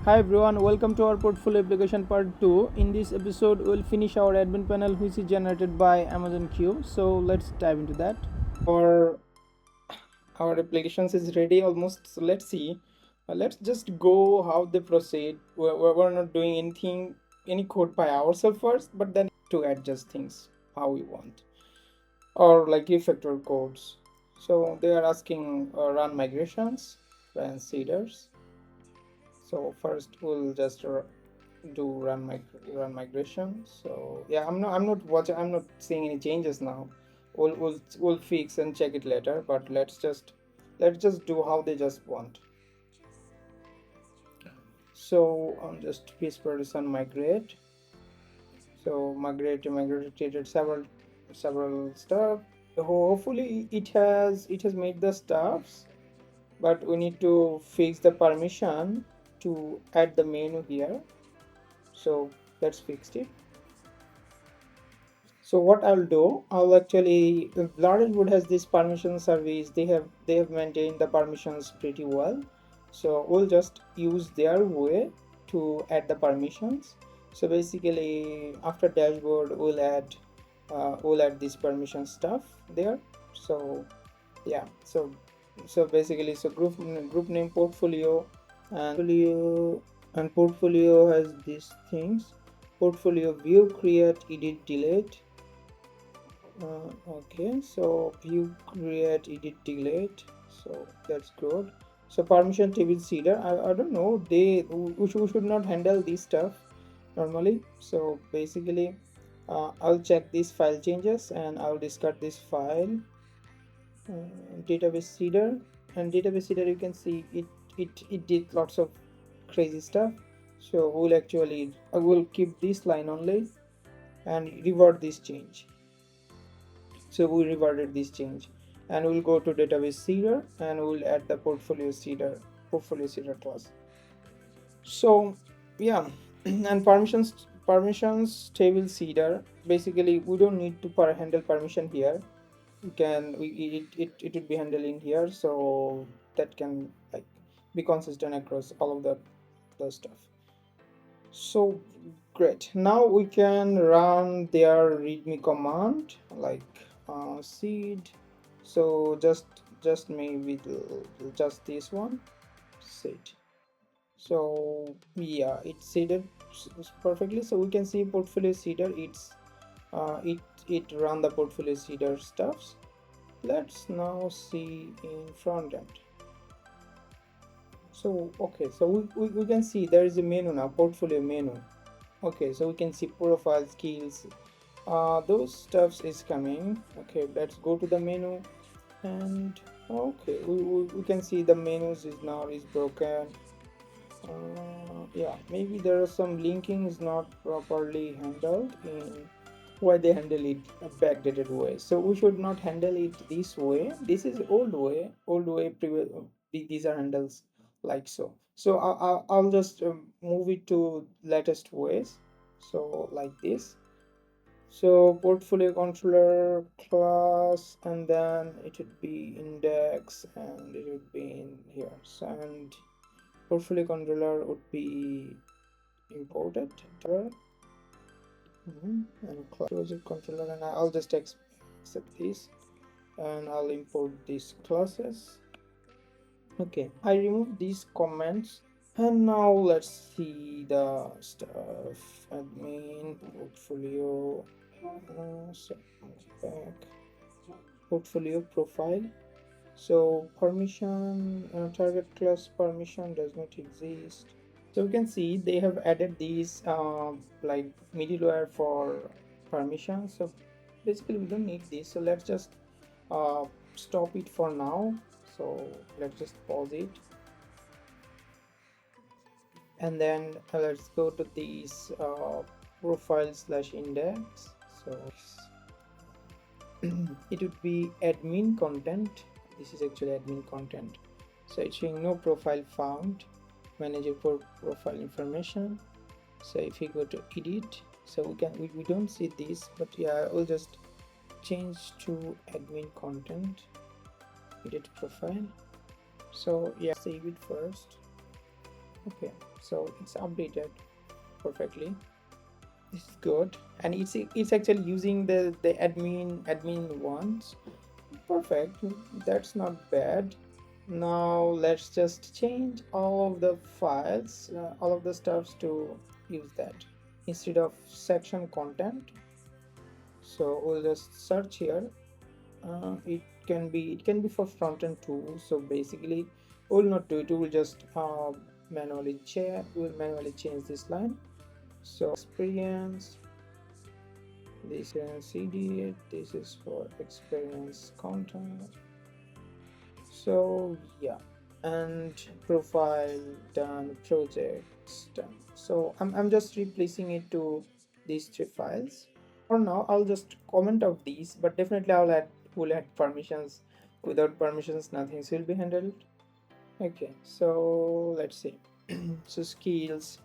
Hi everyone, welcome to our portfolio application part 2. In this episode, we'll finish our admin panel which is generated by Amazon Q. So let's dive into that. Our applications is ready almost. So let's see. Let's just go how they proceed. We're not doing any code by ourselves first, but then to adjust things how we want or like refactor codes. So they are asking run migrations, run seeders. So first we'll just do run migration. So yeah, I'm not seeing any changes now. We'll fix and check it later, but let's just do how they just want. So just piece production migrate. So migrated several stuff. Hopefully it has made the stuffs, but we need to fix the permission to add the menu here. So let's fix it. So what I'll do, I'll actually, Lara Dashboard has this permission service. They have maintained the permissions pretty well. So we'll just use their way to add the permissions. So basically, after dashboard, we'll add this permission stuff there. So yeah, so basically, so group name portfolio and portfolio has these things. Portfolio view, create, edit, delete. Okay, so view, create, edit, delete. So that's good. So permission table seeder, I don't know, we should not handle this stuff normally. So basically I'll check these file changes and I'll discard this file. Database seeder, and database seeder, you can see it did lots of crazy stuff. So I will keep this line only and revert this change. So we reverted this change, and we'll go to database seeder and we'll add the portfolio seeder class. So yeah, and permissions table seeder, basically we don't need to handle permission here. It would be handled in here, so that can like be consistent across all of the stuff. So great, now we can run their readme command like seed. So just maybe just this one seed. So yeah, it's seeded perfectly. So we can see portfolio seeder, it run the portfolio seeder stuffs. Let's now see in front end. So okay, so we can see there is a menu now, portfolio menu. Okay, so we can see profile, skills, those stuffs is coming. Okay, let's go to the menu, and okay, we can see the menus is broken. Yeah, maybe there are some linking is not properly handled in why they handle it a backdated way. So we should not handle it this way. This is old way. These are handles like so. So I'll just move it to latest ways. So like this. So portfolio controller class, and then it would be index, and it would be in here. So, and portfolio controller would be imported. And project controller, and I'll just accept this, and I'll import these classes. Okay, I remove these comments, and now let's see the stuff. Admin portfolio, so back portfolio profile. So permission, target class permission does not exist. So you can see they have added these like middleware for permission. So basically we don't need this, so let's just stop it for now. So let's just pause it, and then let's go to these profile slash index. So it would be admin content. This is actually admin content. So it's showing no profile found, manager for profile information. So if you go to edit, so we don't see this, but yeah, we'll just change to admin content, edit profile. So yeah, save it first. Okay, so it's updated perfectly. This is good, and it's actually using the admin ones. Perfect, that's not bad. Now let's just change all of the files, all of the stuffs to use that instead of section content. So we'll just search here. It can be for front end too. So basically we'll not do it, we'll just manually change this line. So experience, this is cd, this is for experience content. So yeah, and profile done, projects done. So I'm just replacing it to these three files. For now I'll just comment out these, but definitely will add permissions. Without permissions nothing will be handled. Okay, so let's see. So skills,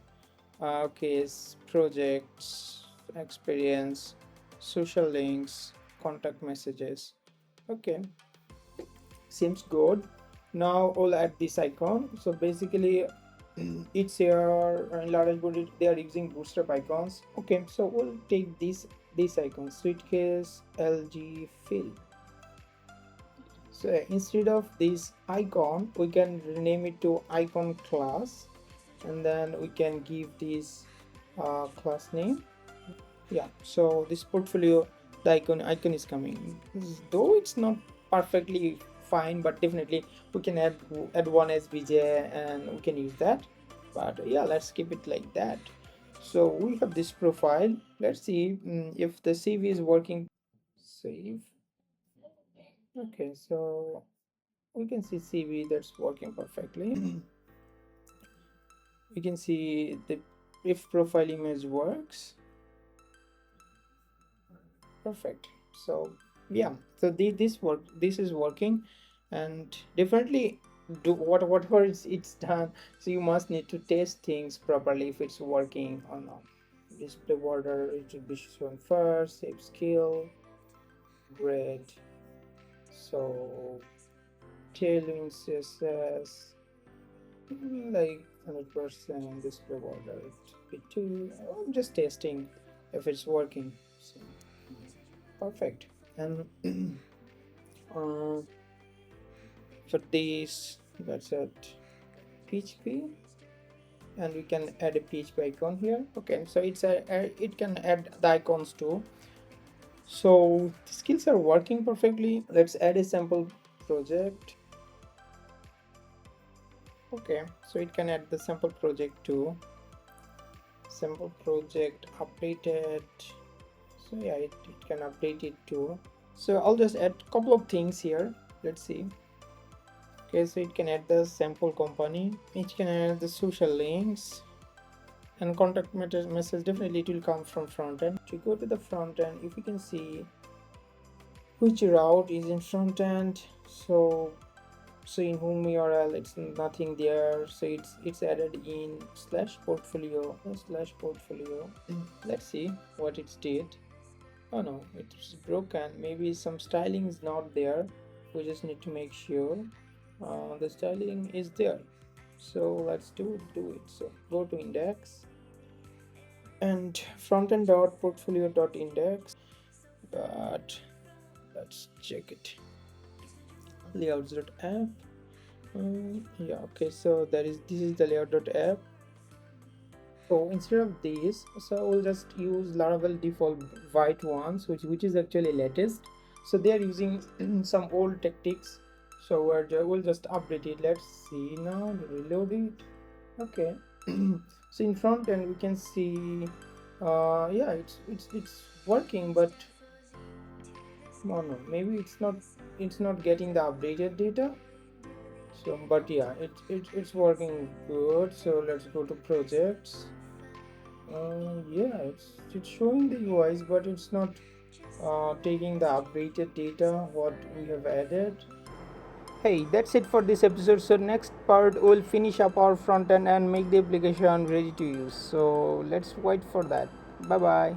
case, projects, experience, social links, contact messages. Okay, seems good. Now I'll add this icon. So basically it's here in Lara Dashboard, they are using bootstrap icons. Okay, so we'll take this icon, suitcase, LG, fill. So instead of this icon we can rename it to icon class, and then we can give this class name. Yeah, so this portfolio, the icon is coming, though it's not perfectly fine, but definitely we can add one SVJ and we can use that. But yeah, let's keep it like that. So we have this profile. Let's see if the CV is working. Save. Okay, so we can see CV that's working perfectly. We can see the if profile image works. Perfect. So yeah, so this is working, and definitely do whatever it's done. So you must need to test things properly if it's working or not. Display border, it should be shown first. Save skill. Great. So tailoring CSS, like 100% display border, it I'm just testing if it's working. So perfect. And for this, that's it, PHP, and we can add a PHP icon here. Okay, so it can add the icons too. So the skills are working perfectly. Let's add a sample project. Okay, so it can add the sample project too. Sample project updated. So yeah, it can update it too. So I'll just add a couple of things here. Let's see. Okay, so it can add the sample company, it can add the social links, and contact message. Definitely it will come from front end. To go to the front end, if you can see which route is in front end, so in home URL it's nothing there, so it's added in /portfolio. Let's see what it did. Oh no, it's broken. Maybe some styling is not there. We just need to make sure the styling is there. So let's do it. So go to index and frontend dot portfolio dot index, but let's check it. Layouts dot app. Yeah, okay, so this is the layout dot app. So instead of this, so we'll just use Laravel default white ones, which is actually latest. So they are using some old tactics, so we'll just update it. Let's see now, reload it. Okay. So in front end we can see yeah, it's working, but no, maybe it's not getting the updated data. So but yeah, it's working good. So let's go to projects. Yeah, it's showing the UIs, but it's not taking the updated data what we have added. Hey, that's it for this episode. So next part we'll finish up our front end and make the application ready to use. So let's wait for that. Bye bye.